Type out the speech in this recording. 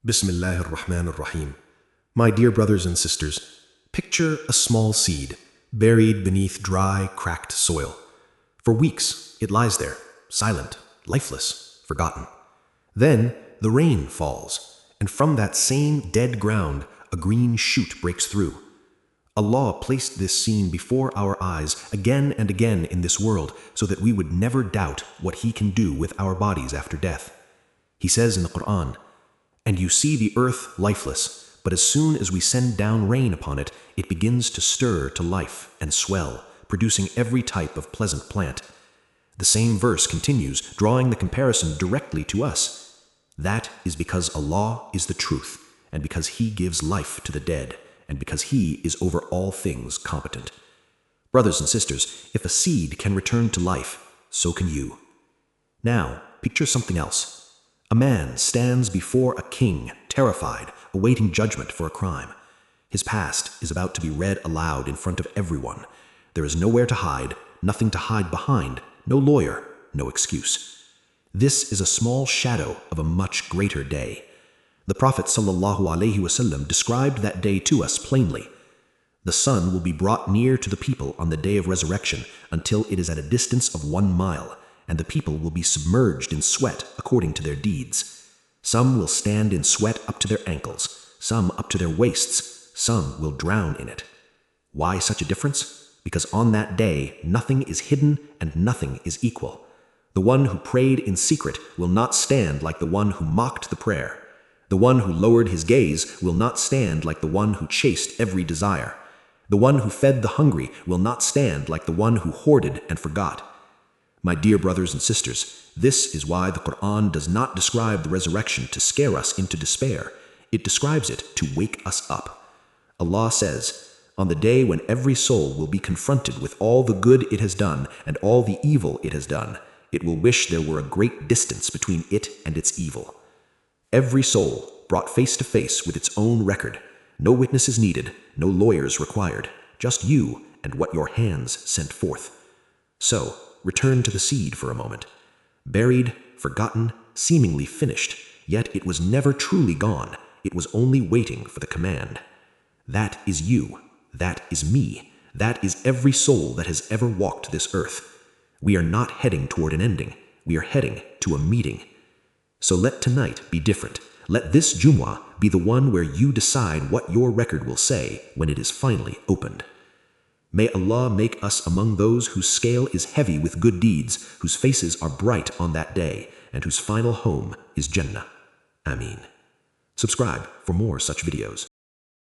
Bismillahir Rahmanir Rahim. My dear brothers and sisters, picture a small seed buried beneath dry, cracked soil. For weeks, it lies there, silent, lifeless, forgotten. Then the rain falls, and from that same dead ground, a green shoot breaks through. Allah placed this scene before our eyes again and again in this world so that we would never doubt what He can do with our bodies after death. He says in the Qur'an, "And you see the earth lifeless, but as soon as we send down rain upon it, it begins to stir to life and swell, producing every type of pleasant plant." The same verse continues, drawing the comparison directly to us. That is because Allah is the truth, and because He gives life to the dead, and because He is over all things competent. Brothers and sisters, if a seed can return to life, so can you. Now, picture something else. A man stands before a king, terrified, awaiting judgment for a crime. His past is about to be read aloud in front of everyone. There is nowhere to hide, nothing to hide behind, no lawyer, no excuse. This is a small shadow of a much greater day. The Prophet ﷺ described that day to us plainly. The sun will be brought near to the people on the day of resurrection until it is at a distance of 1 mile, and the people will be submerged in sweat according to their deeds. Some will stand in sweat up to their ankles, some up to their waists, some will drown in it. Why such a difference? Because on that day nothing is hidden and nothing is equal. The one who prayed in secret will not stand like the one who mocked the prayer. The one who lowered his gaze will not stand like the one who chased every desire. The one who fed the hungry will not stand like the one who hoarded and forgot. My dear brothers and sisters, this is why the Qur'an does not describe the resurrection to scare us into despair. It describes it to wake us up. Allah says, "On the day when every soul will be confronted with all the good it has done and all the evil it has done, it will wish there were a great distance between it and its evil." Every soul brought face to face with its own record. No witnesses needed, no lawyers required, just you and what your hands sent forth. So, return to the seed for a moment. Buried, forgotten, seemingly finished, yet it was never truly gone. It was only waiting for the command. That is you. That is me. That is every soul that has ever walked this earth. We are not heading toward an ending. We are heading to a meeting. So let tonight be different. Let this Jumu'ah be the one where you decide what your record will say when it is finally opened. May Allah make us among those whose scale is heavy with good deeds, whose faces are bright on that day, and whose final home is Jannah. Ameen. Subscribe for more such videos.